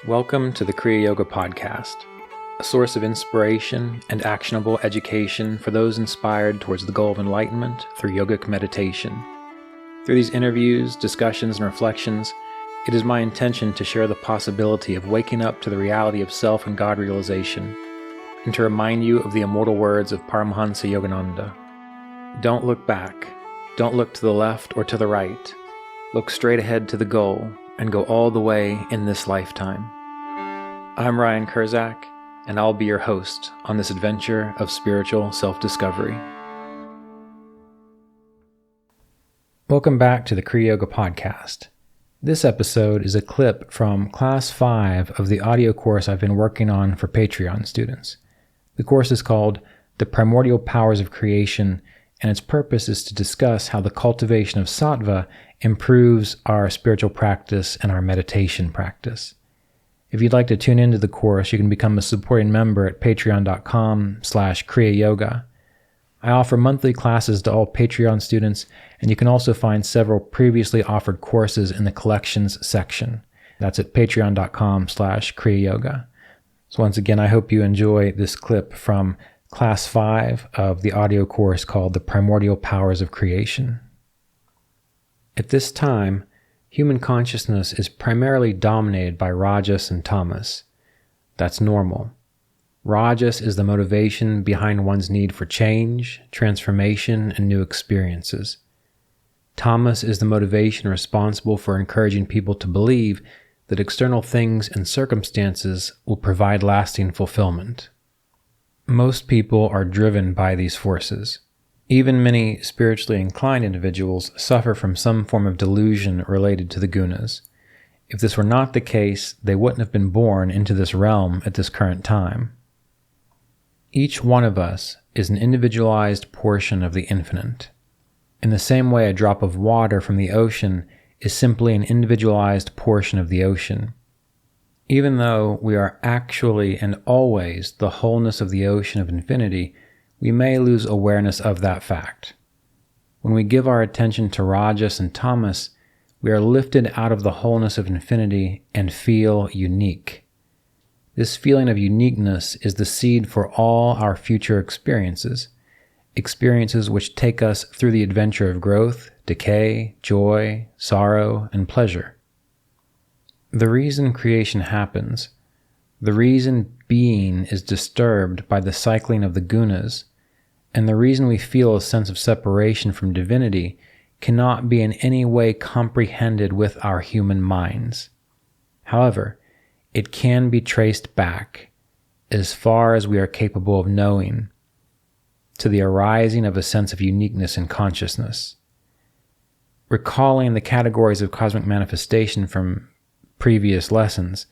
Welcome to the Kriya Yoga Podcast, a source of inspiration and actionable education for those inspired towards the goal of enlightenment through yogic meditation. Through these interviews, discussions, and reflections, it is my intention to share the possibility of waking up to the reality of self and God realization, and to remind you of the immortal words of Paramahansa Yogananda. Don't look back. Don't look to the left or to the right. Look straight ahead to the goal and go all the way in this lifetime. I'm Ryan Kurzak, and I'll be your host on this adventure of spiritual self-discovery. Welcome back to the Kriya Yoga Podcast. This episode is a clip from Class 5 of the audio course I've been working on for Patreon students. The course is called The Primordial Powers of Creation, and its purpose is to discuss how the cultivation of Sattva improves our spiritual practice and our meditation practice. If you'd like to tune into the course, you can become a supporting member at patreon.com/kriyayoga. I offer monthly classes to all Patreon students, and you can also find several previously offered courses in the collections section. That's at patreon.com/kriyayoga. So once again, I hope you enjoy this clip from Class 5 of the audio course called The Primordial Powers of Creation. At this time, human consciousness is primarily dominated by Rajas and Tamas. That's normal. Rajas is the motivation behind one's need for change, transformation, and new experiences. Tamas is the motivation responsible for encouraging people to believe that external things and circumstances will provide lasting fulfillment. Most people are driven by these forces. Even many spiritually inclined individuals suffer from some form of delusion related to the gunas. If this were not the case, they wouldn't have been born into this realm at this current time. Each one of us is an individualized portion of the infinite. In the same way a drop of water from the ocean is simply an individualized portion of the ocean. Even though we are actually and always the wholeness of the ocean of infinity, we may lose awareness of that fact. When we give our attention to Rajas and Tamas, we are lifted out of the wholeness of infinity and feel unique. This feeling of uniqueness is the seed for all our future experiences which take us through the adventure of growth, decay, joy, sorrow, and pleasure. The reason creation happens, the reason being is disturbed by the cycling of the gunas, and the reason we feel a sense of separation from divinity cannot be in any way comprehended with our human minds. However, it can be traced back, as far as we are capable of knowing, to the arising of a sense of uniqueness in consciousness. Recalling the categories of cosmic manifestation from previous lessons,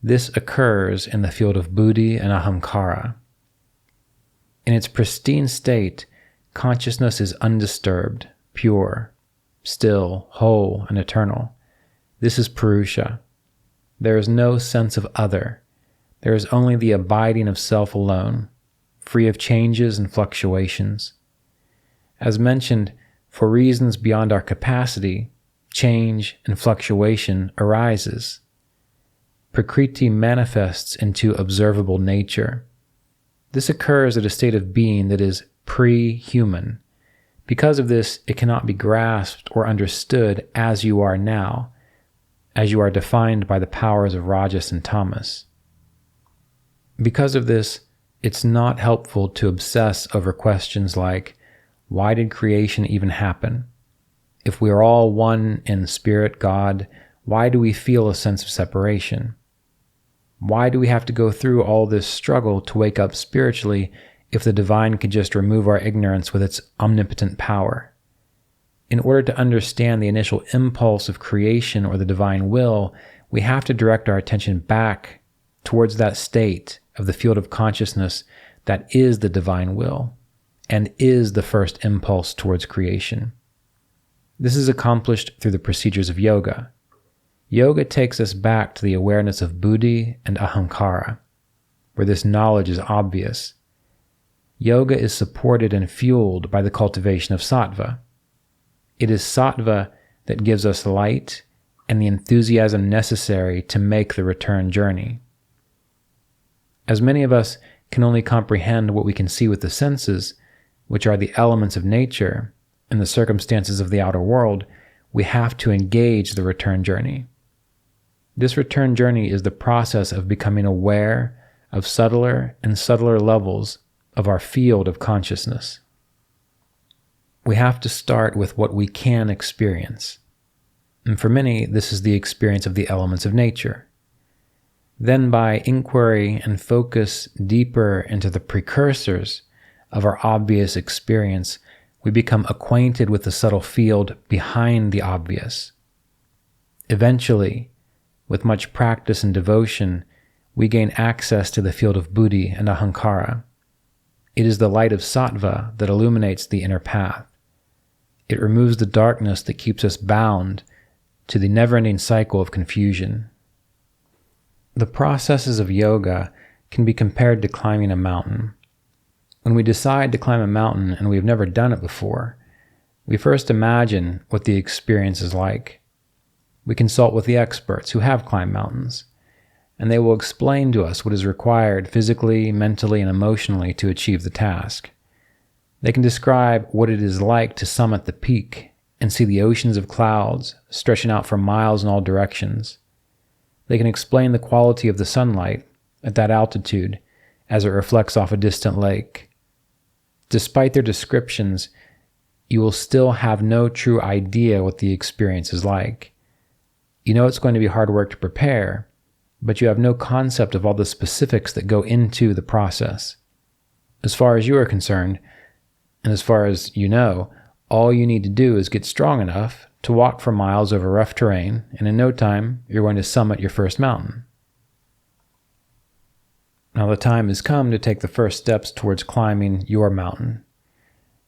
this occurs in the field of buddhi and ahamkara. In its pristine state, consciousness is undisturbed, pure, still, whole, and eternal. This is Purusha. There is no sense of other. There is only the abiding of self alone, free of changes and fluctuations. As mentioned, for reasons beyond our capacity, change and fluctuation arises. Prakriti manifests into observable nature. This occurs at a state of being that is pre-human. Because of this, it cannot be grasped or understood as you are now, as you are defined by the powers of Rajas and Tamas. Because of this, it's not helpful to obsess over questions like, why did creation even happen? If we are all one in spirit, God, why do we feel a sense of separation? Why do we have to go through all this struggle to wake up spiritually if the divine could just remove our ignorance with its omnipotent power? In order to understand the initial impulse of creation or the divine will, we have to direct our attention back towards that state of the field of consciousness that is the divine will and is the first impulse towards creation. This is accomplished through the procedures of yoga. Yoga takes us back to the awareness of buddhi and ahamkara, where this knowledge is obvious. Yoga is supported and fueled by the cultivation of sattva. It is sattva that gives us light and the enthusiasm necessary to make the return journey. As many of us can only comprehend what we can see with the senses, which are the elements of nature and the circumstances of the outer world, we have to engage the return journey. This return journey is the process of becoming aware of subtler and subtler levels of our field of consciousness. We have to start with what we can experience. And for many, this is the experience of the elements of nature. Then by inquiry and focus deeper into the precursors of our obvious experience, we become acquainted with the subtle field behind the obvious. Eventually, with much practice and devotion, we gain access to the field of buddhi and ahankara. It is the light of Sattva that illuminates the inner path. It removes the darkness that keeps us bound to the never-ending cycle of confusion. The processes of yoga can be compared to climbing a mountain. When we decide to climb a mountain and we've never done it before, we first imagine what the experience is like. We consult with the experts who have climbed mountains, and they will explain to us what is required physically, mentally, and emotionally to achieve the task. They can describe what it is like to summit the peak and see the oceans of clouds stretching out for miles in all directions. They can explain the quality of the sunlight at that altitude as it reflects off a distant lake. Despite their descriptions, you will still have no true idea what the experience is like. You know it's going to be hard work to prepare, but you have no concept of all the specifics that go into the process. As far as you are concerned, and as far as you know, all you need to do is get strong enough to walk for miles over rough terrain, and in no time, you're going to summit your first mountain. Now the time has come to take the first steps towards climbing your mountain.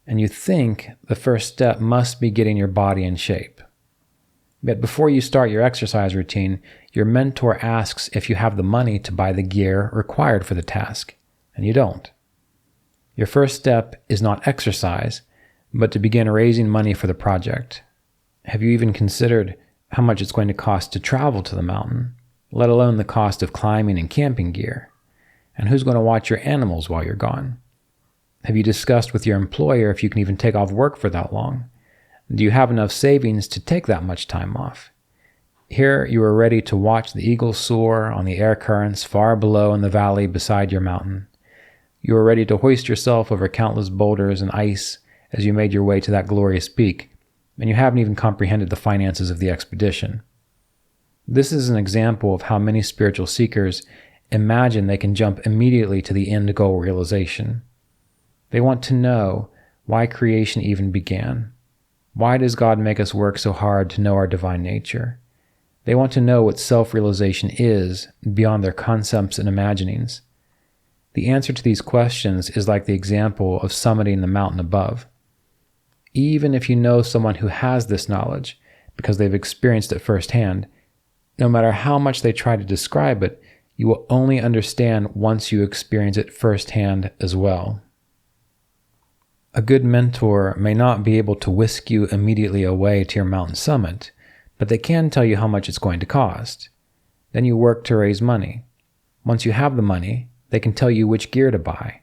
And you think the first step must be getting your body in shape. But before you start your exercise routine, your mentor asks if you have the money to buy the gear required for the task, and you don't. Your first step is not exercise, but to begin raising money for the project. Have you even considered how much it's going to cost to travel to the mountain, let alone the cost of climbing and camping gear? And who's going to watch your animals while you're gone? Have you discussed with your employer if you can even take off work for that long? Do you have enough savings to take that much time off? Here you are ready to watch the eagles soar on the air currents far below in the valley beside your mountain. You are ready to hoist yourself over countless boulders and ice as you made your way to that glorious peak, and you haven't even comprehended the finances of the expedition. This is an example of how many spiritual seekers imagine they can jump immediately to the end goal realization. They want to know why creation even began. Why does God make us work so hard to know our divine nature? They want to know what self-realization is beyond their concepts and imaginings. The answer to these questions is like the example of summiting the mountain above. Even if you know someone who has this knowledge because they've experienced it firsthand, no matter how much they try to describe it, you will only understand once you experience it firsthand as well. A good mentor may not be able to whisk you immediately away to your mountain summit, but they can tell you how much it's going to cost. Then you work to raise money. Once you have the money, they can tell you which gear to buy.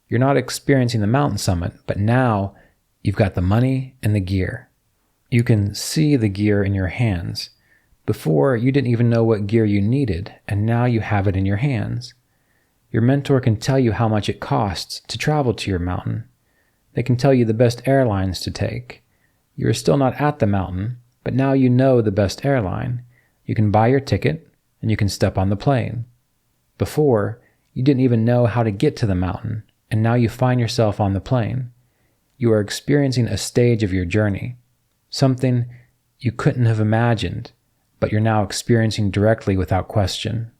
You're not experiencing the mountain summit, but now you've got the money and the gear. You can see the gear in your hands. Before, you didn't even know what gear you needed, and now you have it in your hands. Your mentor can tell you how much it costs to travel to your mountain. They can tell you the best airlines to take. You are still not at the mountain, but now you know the best airline. You can buy your ticket, and you can step on the plane. Before, you didn't even know how to get to the mountain, and now you find yourself on the plane. You are experiencing a stage of your journey, something you couldn't have imagined, but you're now experiencing directly without question.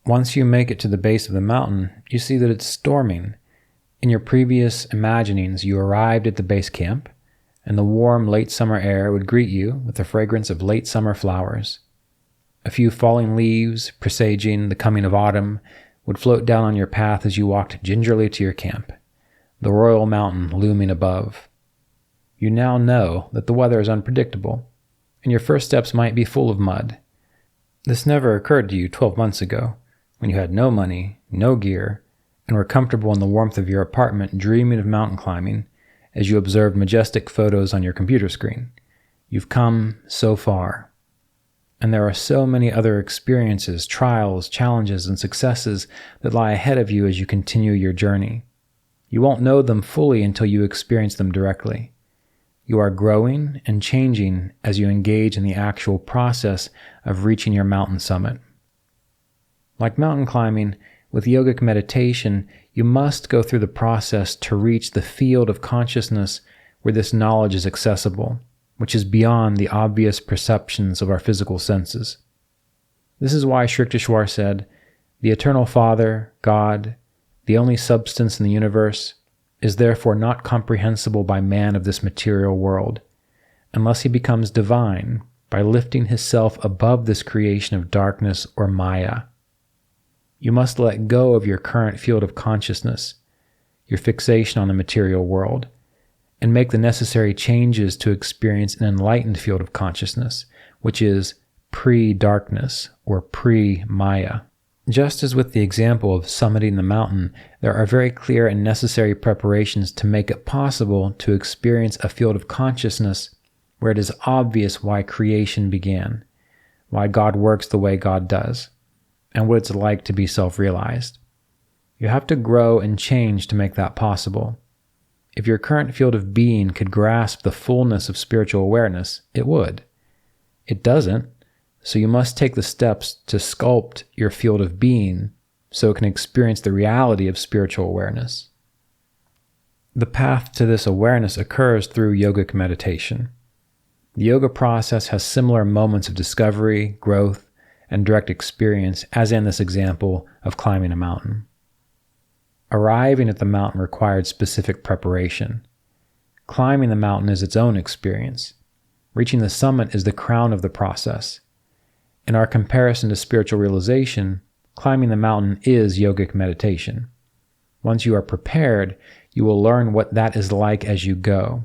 Once you make it to the base of the mountain, you see that it's storming. In your previous imaginings, you arrived at the base camp, and the warm late summer air would greet you with the fragrance of late summer flowers. A few falling leaves, presaging the coming of autumn, would float down on your path as you walked gingerly to your camp, the royal mountain looming above. You now know that the weather is unpredictable. and your first steps might be full of mud. This never occurred to you 12 months ago, when you had no money, no gear, and were comfortable in the warmth of your apartment dreaming of mountain climbing as you observed majestic photos on your computer screen. You've come so far. And there are so many other experiences, trials, challenges, and successes that lie ahead of you as you continue your journey. You won't know them fully until you experience them directly. You are growing and changing as you engage in the actual process of reaching your mountain summit. Like mountain climbing, with yogic meditation, you must go through the process to reach the field of consciousness where this knowledge is accessible, which is beyond the obvious perceptions of our physical senses. This is why Sri Yukteswar said, "The eternal Father, God, the only substance in the universe, is therefore not comprehensible by man of this material world, unless he becomes divine by lifting his self above this creation of darkness or Maya." You must let go of your current field of consciousness, your fixation on the material world, and make the necessary changes to experience an enlightened field of consciousness, which is pre-darkness or pre-Maya. Just as with the example of summiting the mountain, there are very clear and necessary preparations to make it possible to experience a field of consciousness where it is obvious why creation began, why God works the way God does, and what it's like to be self-realized. You have to grow and change to make that possible. If your current field of being could grasp the fullness of spiritual awareness, it would. It doesn't, so you must take the steps to sculpt your field of being so it can experience the reality of spiritual awareness. The path to this awareness occurs through yogic meditation. The yoga process has similar moments of discovery, growth, and direct experience as in this example of climbing a mountain. Arriving at the mountain required specific preparation. Climbing the mountain is its own experience. Reaching the summit is the crown of the process. In our comparison to spiritual realization, climbing the mountain is yogic meditation. Once you are prepared, you will learn what that is like as you go.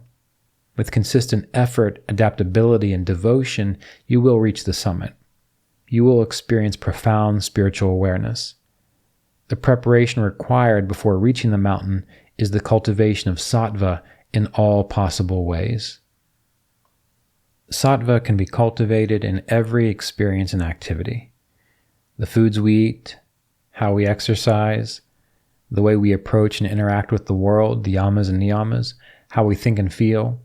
With consistent effort, adaptability, and devotion, you will reach the summit. You will experience profound spiritual awareness. The preparation required before reaching the mountain is the cultivation of sattva in all possible ways. Sattva can be cultivated in every experience and activity. The foods we eat, how we exercise, the way we approach and interact with the world, the yamas and niyamas, how we think and feel,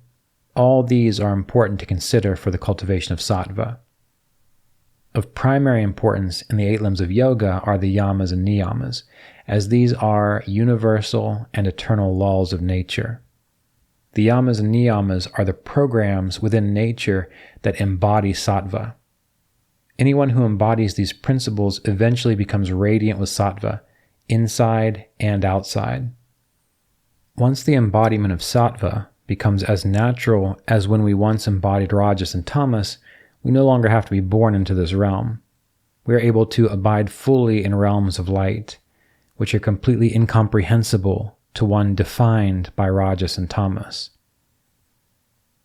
all these are important to consider for the cultivation of sattva. Of primary importance in the 8 limbs of yoga are the yamas and niyamas, as these are universal and eternal laws of nature. The yamas and niyamas are the programs within nature that embody sattva. Anyone who embodies these principles eventually becomes radiant with sattva, inside and outside. Once the embodiment of sattva becomes as natural as when we once embodied rajas and tamas, we no longer have to be born into this realm. We are able to abide fully in realms of light, which are completely incomprehensible to one defined by rajas and tamas.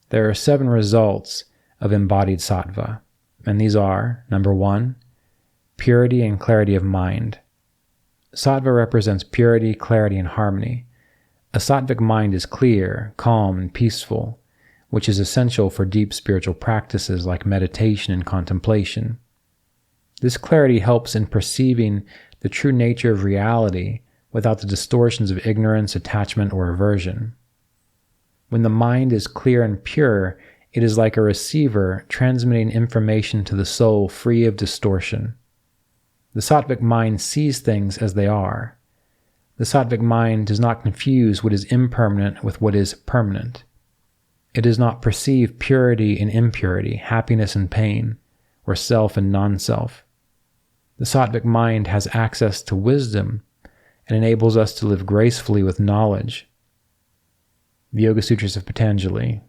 There are 7 results of embodied sattva, and these are, number 1, purity and clarity of mind. Sattva represents purity, clarity, and harmony. A sattvic mind is clear, calm, and peaceful, which is essential for deep spiritual practices like meditation and contemplation. This clarity helps in perceiving the true nature of reality without the distortions of ignorance, attachment, or aversion. When the mind is clear and pure, it is like a receiver transmitting information to the soul free of distortion. The sattvic mind sees things as they are. The sattvic mind does not confuse what is impermanent with what is permanent. It does not perceive purity and impurity, happiness and pain, or self and non-self. The sattvic mind has access to wisdom and enables us to live gracefully with knowledge. The Yoga Sutras of Patanjali,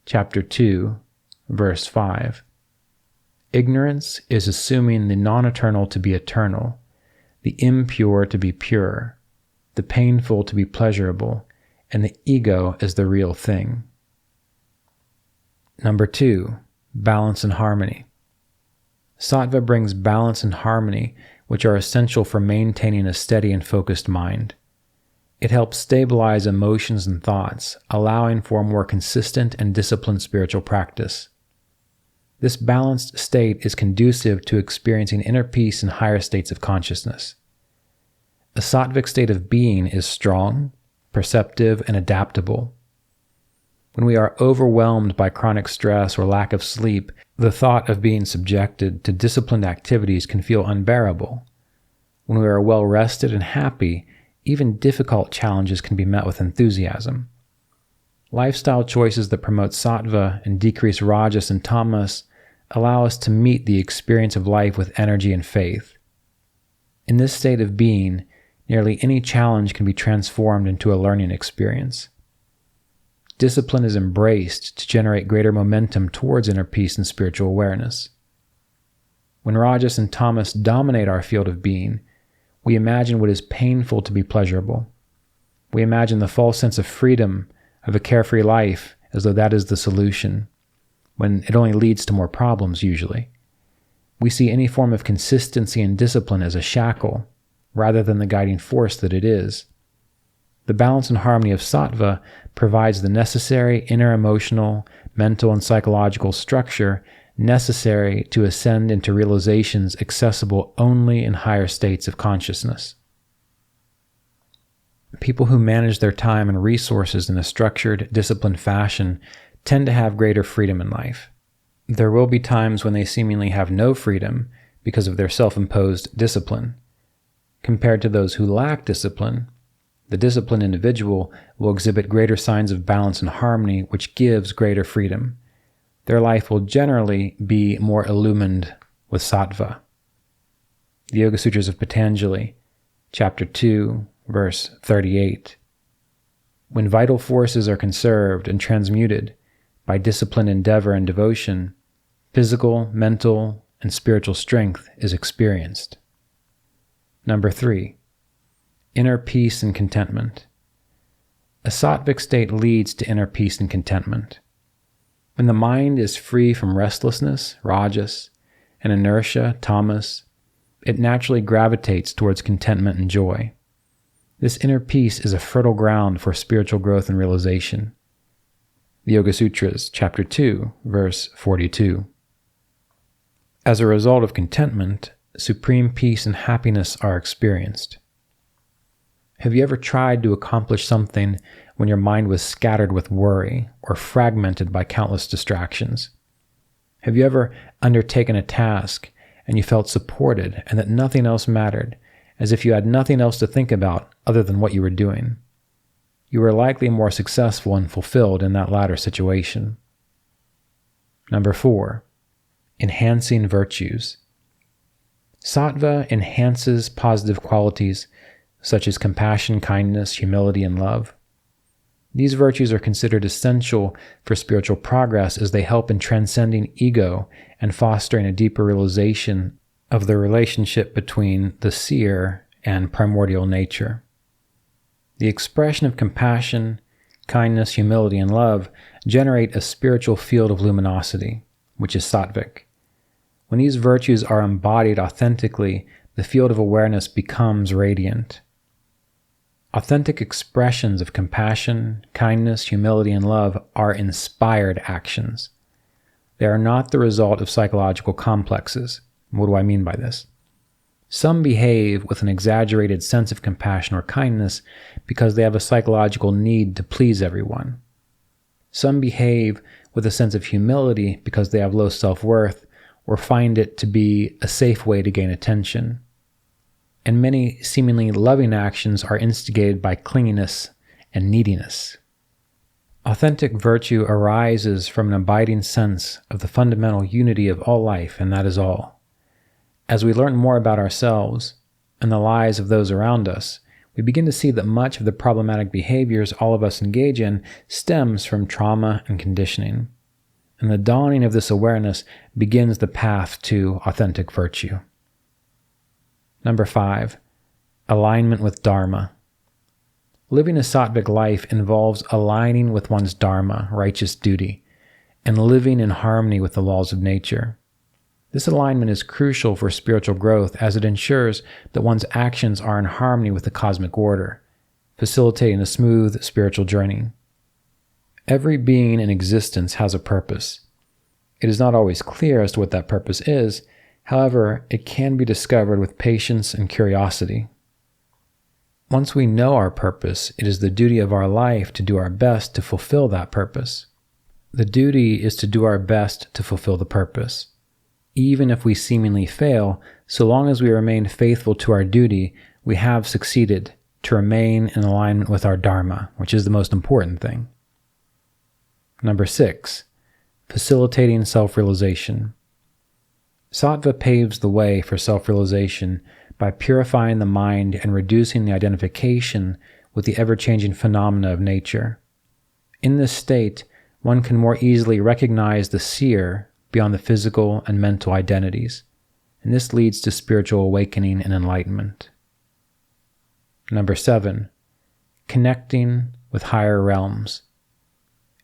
Chapter 2, Verse 5. Ignorance is assuming the non-eternal to be eternal, the impure to be pure, the painful to be pleasurable, and the ego as the real thing. Number 2, balance and harmony. Sattva brings balance and harmony, which are essential for maintaining a steady and focused mind. It helps stabilize emotions and thoughts, allowing for a more consistent and disciplined spiritual practice. This balanced state is conducive to experiencing inner peace in higher states of consciousness. A sattvic state of being is strong, perceptive, and adaptable. When we are overwhelmed by chronic stress or lack of sleep, the thought of being subjected to disciplined activities can feel unbearable. When we are well rested and happy, even difficult challenges can be met with enthusiasm. Lifestyle choices that promote sattva and decrease rajas and tamas allow us to meet the experience of life with energy and faith. In this state of being, nearly any challenge can be transformed into a learning experience. Discipline is embraced to generate greater momentum towards inner peace and spiritual awareness. When rajas and tamas dominate our field of being, we imagine what is painful to be pleasurable. We imagine the false sense of freedom, of a carefree life, as though that is the solution, when it only leads to more problems usually. We see any form of consistency and discipline as a shackle, rather than the guiding force that it is. The balance and harmony of sattva provides the necessary inner emotional, mental, and psychological structure necessary to ascend into realizations accessible only in higher states of consciousness. People who manage their time and resources in a structured, disciplined fashion tend to have greater freedom in life. There will be times when they seemingly have no freedom because of their self-imposed discipline. Compared to those who lack discipline, the disciplined individual will exhibit greater signs of balance and harmony, which gives greater freedom. Their life will generally be more illumined with sattva. The Yoga Sutras of Patanjali, Chapter 2, verse 38. When vital forces are conserved and transmuted by disciplined endeavor and devotion, physical, mental, and spiritual strength is experienced. Number 3. Inner peace and contentment. A sattvic state leads to inner peace and contentment. When the mind is free from restlessness, rajas, and inertia, tamas, it naturally gravitates towards contentment and joy. This inner peace is a fertile ground for spiritual growth and realization. The Yoga Sutras, Chapter 2, verse 42. As a result of contentment, supreme peace and happiness are experienced. Have you ever tried to accomplish something when your mind was scattered with worry or fragmented by countless distractions? Have you ever undertaken a task and you felt supported and that nothing else mattered, as if you had nothing else to think about other than what you were doing? You were likely more successful and fulfilled in that latter situation. Number 4. Enhancing virtues. Sattva enhances positive qualities such as compassion, kindness, humility, and love. These virtues are considered essential for spiritual progress as they help in transcending ego and fostering a deeper realization of the relationship between the seer and primordial nature. The expression of compassion, kindness, humility, and love generate a spiritual field of luminosity, which is sattvic. When these virtues are embodied authentically, the field of awareness becomes radiant. Authentic expressions of compassion, kindness, humility, and love are inspired actions. They are not the result of psychological complexes. What do I mean by this? Some behave with an exaggerated sense of compassion or kindness because they have a psychological need to please everyone. Some behave with a sense of humility because they have low self-worth or find it to be a safe way to gain attention. And many seemingly loving actions are instigated by clinginess and neediness. Authentic virtue arises from an abiding sense of the fundamental unity of all life, and that is all. As we learn more about ourselves and the lives of those around us, we begin to see that much of the problematic behaviors all of us engage in stems from trauma and conditioning. And the dawning of this awareness begins the path to authentic virtue. Number 5. Alignment with Dharma. Living a sattvic life involves aligning with one's Dharma, righteous duty, and living in harmony with the laws of nature. This alignment is crucial for spiritual growth as it ensures that one's actions are in harmony with the cosmic order, facilitating a smooth spiritual journey. Every being in existence has a purpose. It is not always clear as to what that purpose is, however, it can be discovered with patience and curiosity. Once we know our purpose, it is the duty of our life to do our best to fulfill that purpose. The duty is to do our best to fulfill the purpose. Even if we seemingly fail, so long as we remain faithful to our duty, we have succeeded to remain in alignment with our Dharma, which is the most important thing. Number 6, facilitating self-realization. Sattva paves the way for self-realization by purifying the mind and reducing the identification with the ever-changing phenomena of nature. In this state, one can more easily recognize the seer beyond the physical and mental identities, and this leads to spiritual awakening and enlightenment. Number 7, connecting with higher realms.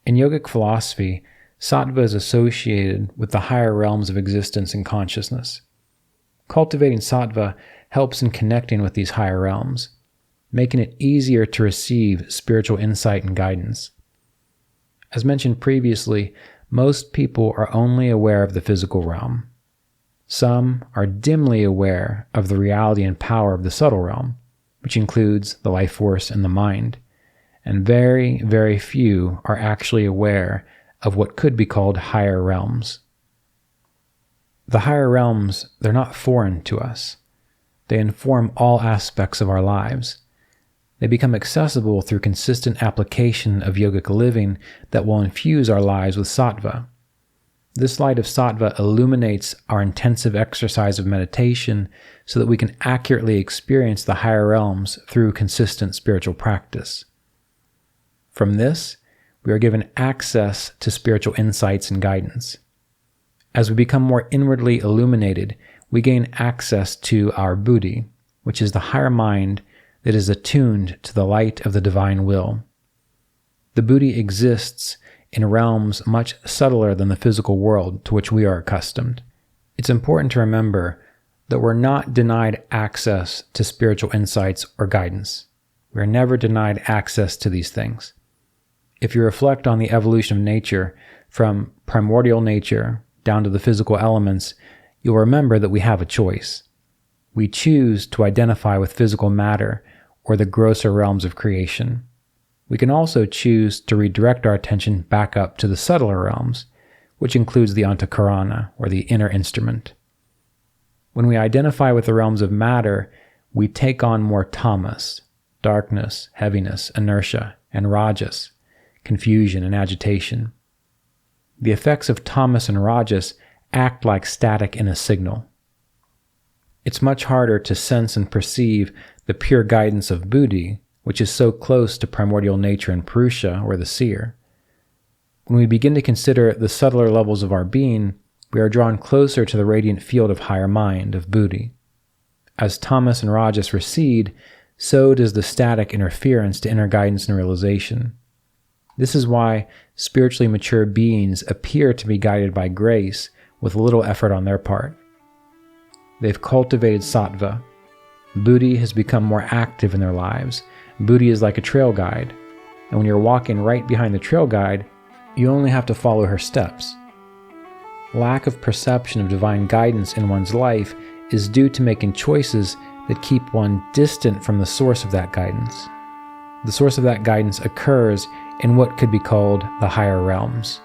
In yogic philosophy, Sattva is associated with the higher realms of existence and consciousness. Cultivating Sattva helps in connecting with these higher realms, making it easier to receive spiritual insight and guidance. As mentioned previously, most people are only aware of the physical realm. Some are dimly aware of the reality and power of the subtle realm, which includes the life force and the mind, and very, very few are actually aware of what could be called higher realms. The higher realms, they're not foreign to us. They inform all aspects of our lives. They become accessible through consistent application of yogic living that will infuse our lives with sattva. This light of sattva illuminates our intensive exercise of meditation so that we can accurately experience the higher realms through consistent spiritual practice. From this, we are given access to spiritual insights and guidance. As we become more inwardly illuminated, we gain access to our buddhi, which is the higher mind that is attuned to the light of the divine will. The buddhi exists in realms much subtler than the physical world to which we are accustomed. It's important to remember that we're not denied access to spiritual insights or guidance. We are never denied access to these things. If you reflect on the evolution of nature, from primordial nature down to the physical elements, you'll remember that we have a choice. We choose to identify with physical matter or the grosser realms of creation. We can also choose to redirect our attention back up to the subtler realms, which includes the antakarana, or the inner instrument. When we identify with the realms of matter, we take on more tamas, darkness, heaviness, inertia, and rajas, confusion and agitation. The effects of tamas and rajas act like static in a signal. It's much harder to sense and perceive the pure guidance of buddhi, which is so close to primordial nature and purusha, or the seer. When we begin to consider the subtler levels of our being, we are drawn closer to the radiant field of higher mind, of buddhi. As tamas and rajas recede, so does the static interference to inner guidance and realization. This is why spiritually mature beings appear to be guided by grace with little effort on their part. They've cultivated sattva. Buddhi has become more active in their lives. Buddhi is like a trail guide, and when you're walking right behind the trail guide, you only have to follow her steps. Lack of perception of divine guidance in one's life is due to making choices that keep one distant from the source of that guidance. The source of that guidance occurs in what could be called the higher realms.